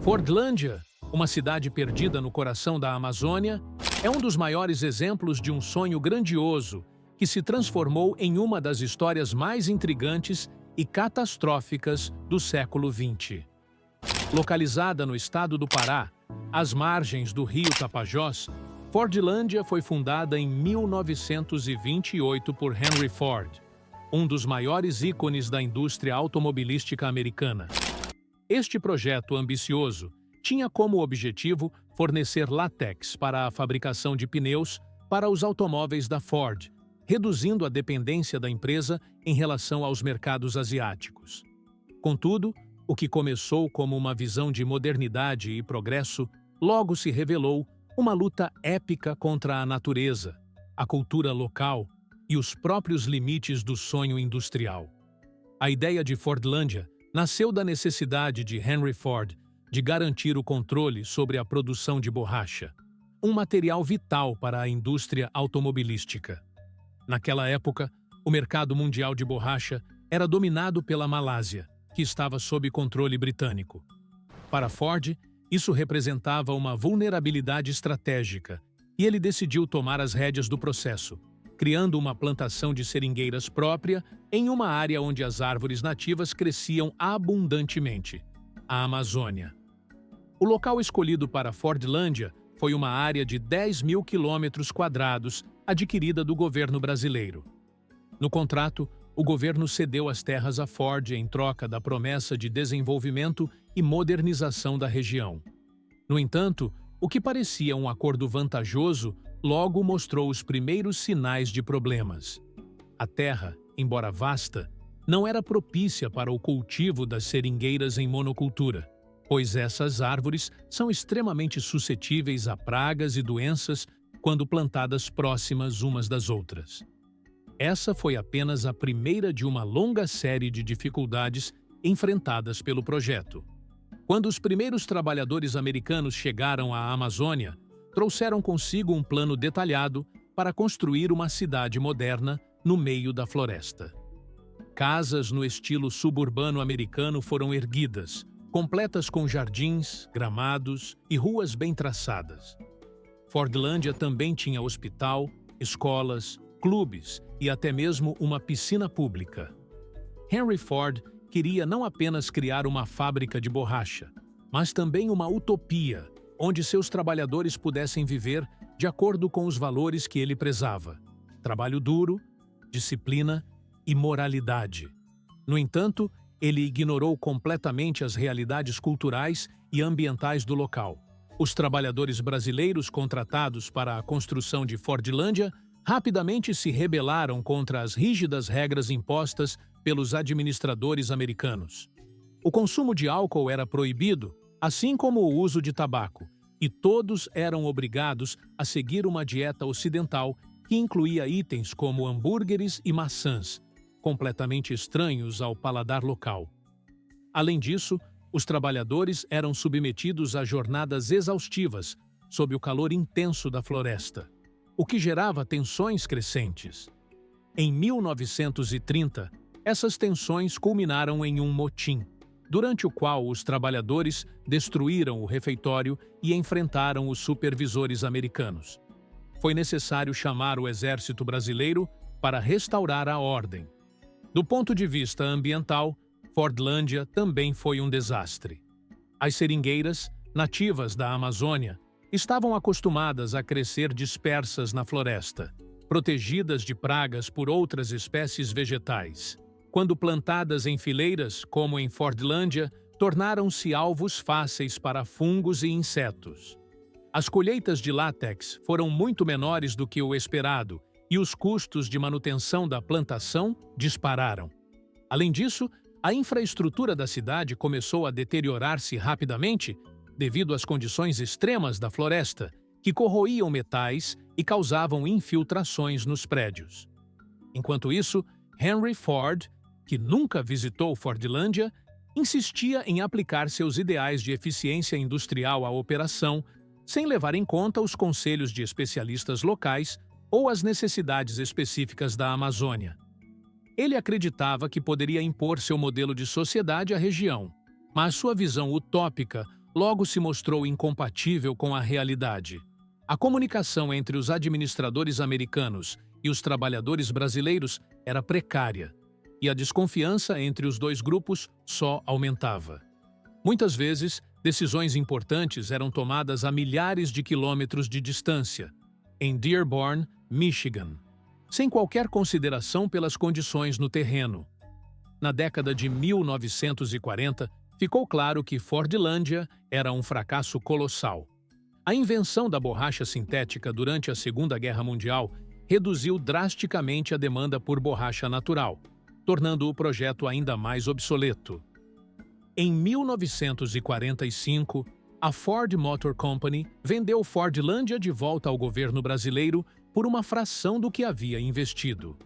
Fordlândia, uma cidade perdida no coração da Amazônia, é um dos maiores exemplos de um sonho grandioso que se transformou em uma das histórias mais intrigantes e catastróficas do século XX. Localizada no estado do Pará, às margens do rio Tapajós, Fordlândia foi fundada em 1928 por Henry Ford, um dos maiores ícones da indústria automobilística americana. Este projeto ambicioso tinha como objetivo fornecer látex para a fabricação de pneus para os automóveis da Ford, reduzindo a dependência da empresa em relação aos mercados asiáticos. Contudo, o que começou como uma visão de modernidade e progresso logo se revelou uma luta épica contra a natureza, a cultura local e os próprios limites do sonho industrial. A ideia de Fordlândia nasceu da necessidade de Henry Ford de garantir o controle sobre a produção de borracha, um material vital para a indústria automobilística. Naquela época, o mercado mundial de borracha era dominado pela Malásia, que estava sob controle britânico. Para Ford, isso representava uma vulnerabilidade estratégica, e ele decidiu tomar as rédeas do processo, criando uma plantação de seringueiras própria em uma área onde as árvores nativas cresciam abundantemente, a Amazônia. O local escolhido para Fordlândia foi uma área de 10.000 quilômetros quadrados adquirida do governo brasileiro. No contrato, o governo cedeu as terras a Ford em troca da promessa de desenvolvimento e modernização da região. No entanto, o que parecia um acordo vantajoso logo mostrou os primeiros sinais de problemas. A terra, embora vasta, não era propícia para o cultivo das seringueiras em monocultura, pois essas árvores são extremamente suscetíveis a pragas e doenças quando plantadas próximas umas das outras. Essa foi apenas a primeira de uma longa série de dificuldades enfrentadas pelo projeto. Quando os primeiros trabalhadores americanos chegaram à Amazônia, trouxeram consigo um plano detalhado para construir uma cidade moderna no meio da floresta. Casas no estilo suburbano americano foram erguidas, completas com jardins, gramados e ruas bem traçadas. Fordlândia também tinha hospital, escolas, clubes e até mesmo uma piscina pública. Henry Ford queria não apenas criar uma fábrica de borracha, mas também uma utopia, onde seus trabalhadores pudessem viver de acordo com os valores que ele prezava: trabalho duro, disciplina e moralidade. No entanto, ele ignorou completamente as realidades culturais e ambientais do local. Os trabalhadores brasileiros contratados para a construção de Fordlândia rapidamente se rebelaram contra as rígidas regras impostas pelos administradores americanos. O consumo de álcool era proibido, assim como o uso de tabaco, e todos eram obrigados a seguir uma dieta ocidental que incluía itens como hambúrgueres e maçãs, completamente estranhos ao paladar local. Além disso, os trabalhadores eram submetidos a jornadas exaustivas sob o calor intenso da floresta, o que gerava tensões crescentes. Em 1930, essas tensões culminaram em um motim, durante o qual os trabalhadores destruíram o refeitório e enfrentaram os supervisores americanos. Foi necessário chamar o exército brasileiro para restaurar a ordem. Do ponto de vista ambiental, Fordlândia também foi um desastre. As seringueiras, nativas da Amazônia, estavam acostumadas a crescer dispersas na floresta, protegidas de pragas por outras espécies vegetais. Quando plantadas em fileiras, como em Fordlândia, tornaram-se alvos fáceis para fungos e insetos. As colheitas de látex foram muito menores do que o esperado e os custos de manutenção da plantação dispararam. Além disso, a infraestrutura da cidade começou a deteriorar-se rapidamente devido às condições extremas da floresta, que corroíam metais e causavam infiltrações nos prédios. Enquanto isso, Henry Ford, que nunca visitou Fordlândia, insistia em aplicar seus ideais de eficiência industrial à operação, sem levar em conta os conselhos de especialistas locais ou as necessidades específicas da Amazônia. Ele acreditava que poderia impor seu modelo de sociedade à região, mas sua visão utópica logo se mostrou incompatível com a realidade. A comunicação entre os administradores americanos e os trabalhadores brasileiros era precária, e a desconfiança entre os dois grupos só aumentava. Muitas vezes, decisões importantes eram tomadas a milhares de quilômetros de distância, em Dearborn, Michigan, sem qualquer consideração pelas condições no terreno. Na década de 1940, ficou claro que Fordlândia era um fracasso colossal. A invenção da borracha sintética durante a Segunda Guerra Mundial reduziu drasticamente a demanda por borracha natural, tornando o projeto ainda mais obsoleto. Em 1945, a Ford Motor Company vendeu Fordlândia de volta ao governo brasileiro por uma fração do que havia investido.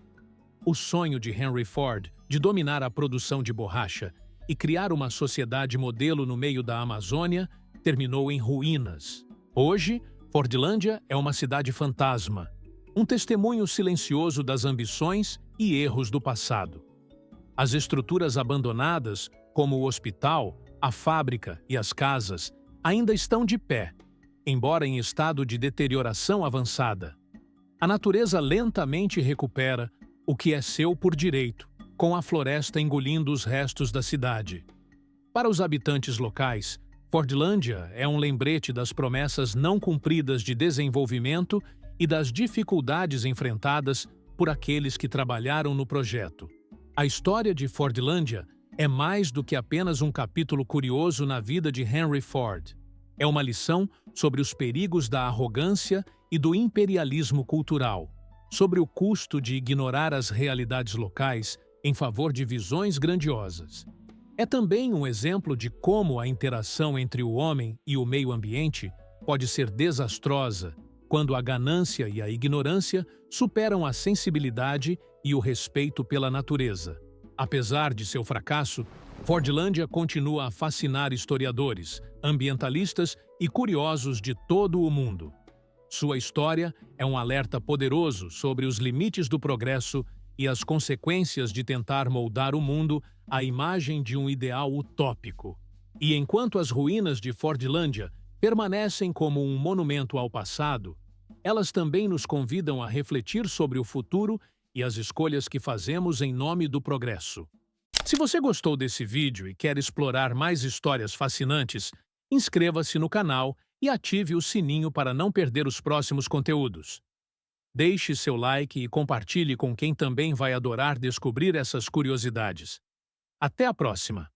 O sonho de Henry Ford de dominar a produção de borracha e criar uma sociedade modelo no meio da Amazônia terminou em ruínas. Hoje, Fordlândia é uma cidade fantasma, um testemunho silencioso das ambições e erros do passado. As estruturas abandonadas, como o hospital, a fábrica e as casas, ainda estão de pé, embora em estado de deterioração avançada. A natureza lentamente recupera o que é seu por direito, com a floresta engolindo os restos da cidade. Para os habitantes locais, Fordlândia é um lembrete das promessas não cumpridas de desenvolvimento e das dificuldades enfrentadas por aqueles que trabalharam no projeto. A história de Fordlândia é mais do que apenas um capítulo curioso na vida de Henry Ford. É uma lição sobre os perigos da arrogância e do imperialismo cultural, sobre o custo de ignorar as realidades locais em favor de visões grandiosas. É também um exemplo de como a interação entre o homem e o meio ambiente pode ser desastrosa quando a ganância e a ignorância superam a sensibilidade e o respeito pela natureza. Apesar de seu fracasso, Fordlândia continua a fascinar historiadores, ambientalistas e curiosos de todo o mundo. Sua história é um alerta poderoso sobre os limites do progresso e as consequências de tentar moldar o mundo à imagem de um ideal utópico. E enquanto as ruínas de Fordlândia permanecem como um monumento ao passado, elas também nos convidam a refletir sobre o futuro e as escolhas que fazemos em nome do progresso. Se você gostou desse vídeo e quer explorar mais histórias fascinantes, inscreva-se no canal e ative o sininho para não perder os próximos conteúdos. Deixe seu like e compartilhe com quem também vai adorar descobrir essas curiosidades. Até a próxima!